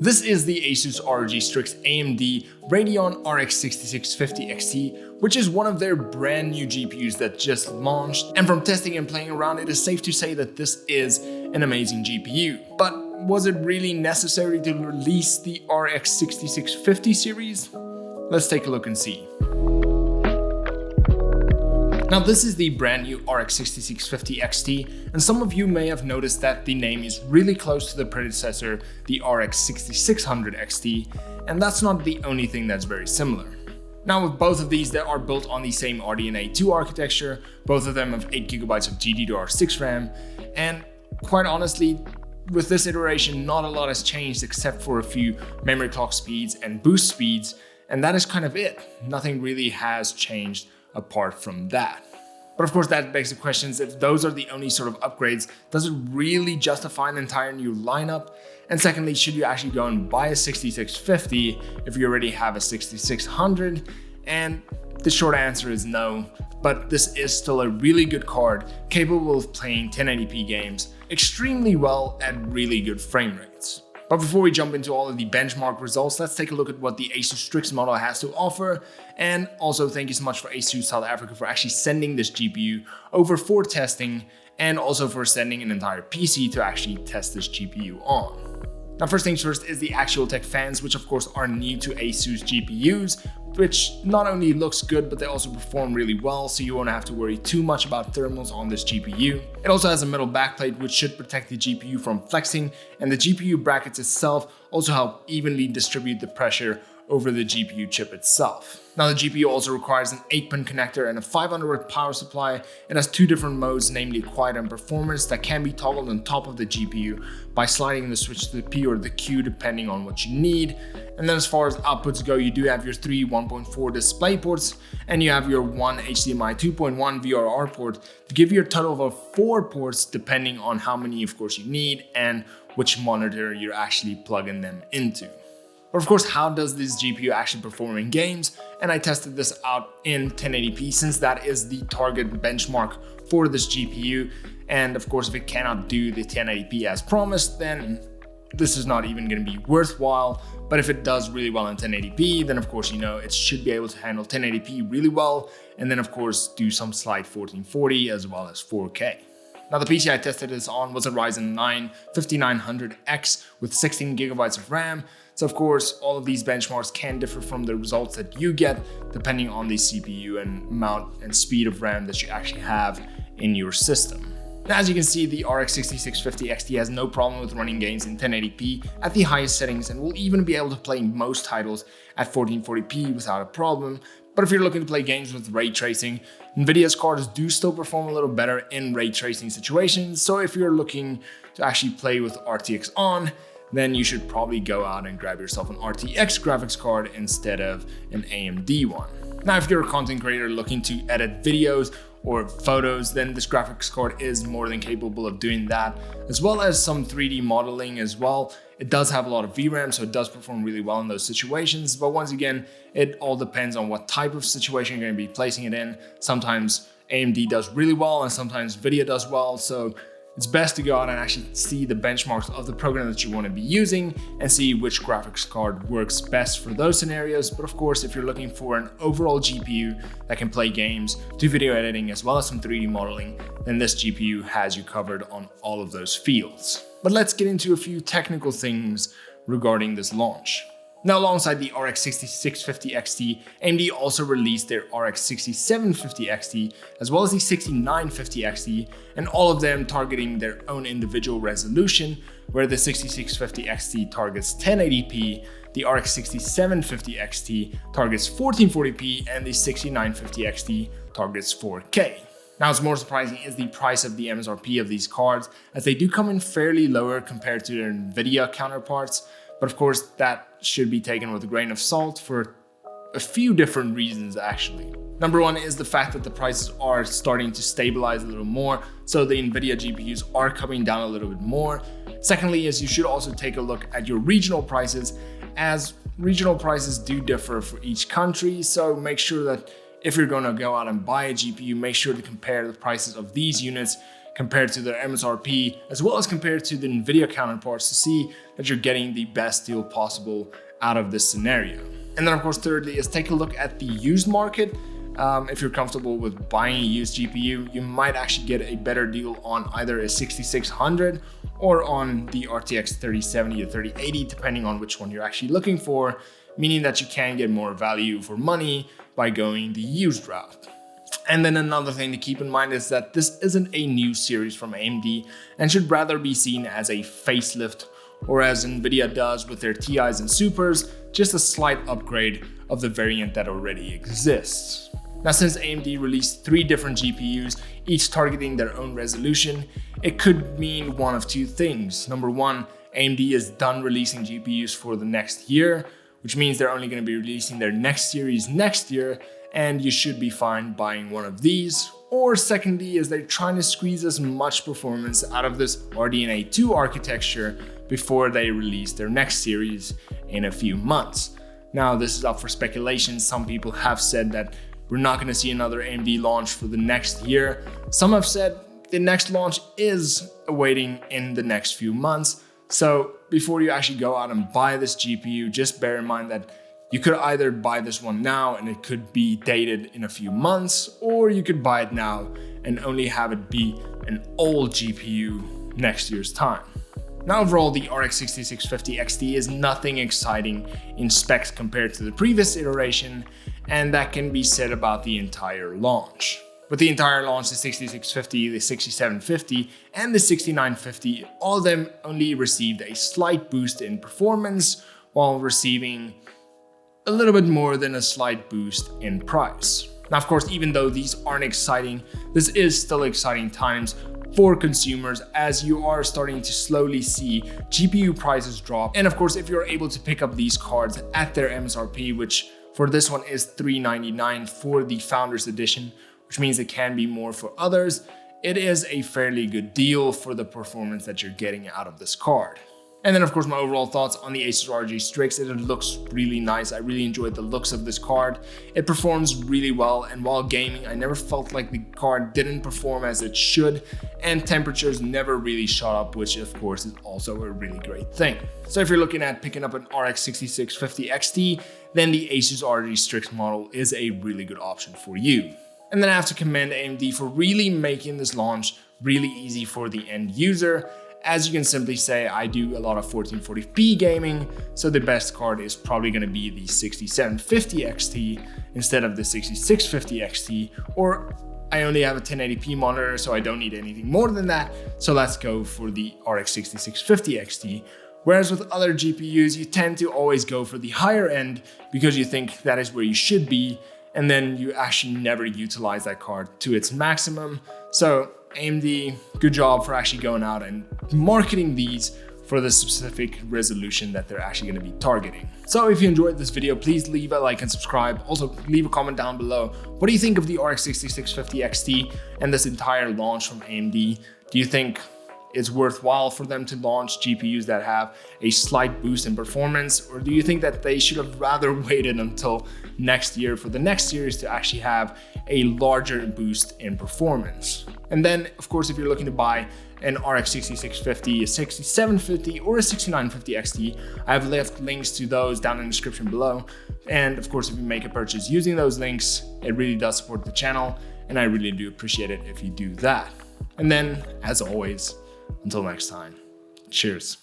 This is the Asus ROG Strix AMD Radeon RX6650 XT, which is one of their brand new GPUs that just launched, and from testing and playing around, it is safe to say that this is an amazing GPU. But was it really necessary to release the RX6650 series? Let's take a look and see. Now this is the brand new RX6650 XT, and some of you may have noticed that the name is really close to the predecessor, the RX6600 XT, and that's not the only thing that's very similar. Now with both of these, they are built on the same RDNA 2 architecture, both of them have 8GB of GDDR6 RAM, and quite honestly, with this iteration, not a lot has changed except for a few memory clock speeds and boost speeds, and that is kind of it. Nothing really has changed apart from that. But of course that begs the questions, if those are the only sort of upgrades, does it really justify an entire new lineup? And secondly, should you actually go and buy a 6650 if you already have a 6600? And the short answer is no, but this is still a really good card, capable of playing 1080p games extremely well at really good frame rates. But before we jump into all of the benchmark results, let's take a look at what the Asus Strix model has to offer. And also thank you so much for Asus South Africa for actually sending this GPU over for testing, and also for sending an entire PC to actually test this GPU on. Now first things first is the actual tech fans, which of course are new to Asus GPUs, which not only looks good, but they also perform really well, so you won't have to worry too much about thermals on this GPU. It also has a metal backplate which should protect the GPU from flexing, and the GPU brackets itself also help evenly distribute the pressure over the GPU chip itself. Now the GPU also requires an 8-pin connector and a 500-watt power supply. It has two different modes, namely quiet and performance, that can be toggled on top of the GPU by sliding the switch to the P or the Q depending on what you need. And then as far as outputs go, you do have your three 1.4 display ports, and you have your one HDMI 2.1 VRR port to give you a total of 4 ports depending on how many of course you need and which monitor you're actually plugging them into. But of course, how does this GPU actually perform in games? And I tested this out in 1080p since that is the target benchmark for this GPU. And of course, if it cannot do the 1080p as promised, then this is not even going to be worthwhile. But if it does really well in 1080p, then of course, you know, it should be able to handle 1080p really well. And then of course, do some slight 1440 as well as 4K. Now the PC I tested this on was a Ryzen 9 5900X with 16GB of RAM. So of course, all of these benchmarks can differ from the results that you get depending on the CPU and amount and speed of RAM that you actually have in your system. Now, as you can see, the RX6650 XT has no problem with running games in 1080p at the highest settings, and will even be able to play most titles at 1440p without a problem. But if you're looking to play games with ray tracing, Nvidia's cards do still perform a little better in ray tracing situations. So if you're looking to actually play with RTX on, then you should probably go out and grab yourself an RTX graphics card instead of an AMD one. Now, if you're a content creator looking to edit videos or photos, then this graphics card is more than capable of doing that, as well as some 3D modeling as well. It does have a lot of VRAM, so it does perform really well in those situations. But once again, it all depends on what type of situation you're going to be placing it in. Sometimes AMD does really well and sometimes Nvidia does well. So it's best to go out and actually see the benchmarks of the program that you want to be using and see which graphics card works best for those scenarios. But of course, if you're looking for an overall GPU that can play games, do video editing, as well as some 3D modeling, then this GPU has you covered on all of those fields. But let's get into a few technical things regarding this launch. Now, alongside the RX6650 XT, AMD also released their RX6750 XT, as well as the 6950 XT, and all of them targeting their own individual resolution, where the 6650 XT targets 1080p, the RX6750 XT targets 1440p, and the 6950 XT targets 4K. Now, what's more surprising is the price of the MSRP of these cards, as they do come in fairly lower compared to their Nvidia counterparts. But of course, that should be taken with a grain of salt for a few different reasons actually. Number one is the fact that the prices are starting to stabilize a little more, so the Nvidia GPUs are coming down a little bit more. Secondly, is you should also take a look at your regional prices, as regional prices do differ for each country. So make sure that if you're going to go out and buy a GPU, make sure to compare the prices of these units compared to their MSRP, as well as compared to the NVIDIA counterparts to see that you're getting the best deal possible out of this scenario. And then of course, thirdly is take a look at the used market. If you're comfortable with buying a used GPU, you might actually get a better deal on either a 6600 or on the RTX 3070 or 3080, depending on which one you're actually looking for, meaning that you can get more value for money by going the used route. And then another thing to keep in mind is that this isn't a new series from AMD and should rather be seen as a facelift, or as NVIDIA does with their TIs and Supers, just a slight upgrade of the variant that already exists. Now, since AMD released 3 different GPUs, each targeting their own resolution, it could mean one of 2 things. Number 1, AMD is done releasing GPUs for the next year, which means they're only going to be releasing their next series next year, and you should be fine buying one of these. Or secondly, is they're trying to squeeze as much performance out of this RDNA 2 architecture before they release their next series in a few months. Now, this is up for speculation. Some people have said that we're not going to see another AMD launch for the next year. Some have said the next launch is awaiting in the next few months. So before you actually go out and buy this GPU, just bear in mind that you could either buy this one now and it could be dated in a few months, or you could buy it now and only have it be an old GPU next year's time. Now, overall, the RX 6650 XT is nothing exciting in specs compared to the previous iteration, and that can be said about the entire launch. With the entire launch, the 6650, the 6750, and the 6950, all of them only received a slight boost in performance while receiving a little bit more than a slight boost in price. Now, of course, even though these aren't exciting, this is still exciting times for consumers, as you are starting to slowly see GPU prices drop. And of course, if you're able to pick up these cards at their MSRP, which for this one is $399 for the Founders Edition, which means it can be more for others, it is a fairly good deal for the performance that you're getting out of this card. And then of course, my overall thoughts on the Asus ROG Strix. It looks really nice. I really enjoyed the looks of this card. It performs really well, and while gaming, I never felt like the card didn't perform as it should, and temperatures never really shot up, which of course is also a really great thing. So if you're looking at picking up an RX 6650 XT, then the Asus ROG Strix model is a really good option for you. And then I have to commend AMD for really making this launch really easy for the end user. As you can simply say, I do a lot of 1440p gaming, so the best card is probably going to be the 6750 XT instead of the 6650 XT, or I only have a 1080p monitor, so I don't need anything more than that, so let's go for the RX 6650 XT. Whereas with other GPUs, you tend to always go for the higher end because you think that is where you should be, and then you actually never utilize that card to its maximum. So AMD, good job for actually going out and marketing these for the specific resolution that they're actually going to be targeting. So if you enjoyed this video, please leave a like and subscribe. Also leave a comment down below. What do you think of the RX 6650 XT and this entire launch from AMD? Do you think it's worthwhile for them to launch GPUs that have a slight boost in performance, or do you think that they should have rather waited until next year for the next series to actually have a larger boost in performance? And then, of course, if you're looking to buy an RX 6650, a 6750, or a 6950 XT, I have left links to those down in the description below. And of course, if you make a purchase using those links, it really does support the channel, and I really do appreciate it if you do that. And then, as always, until next time, cheers.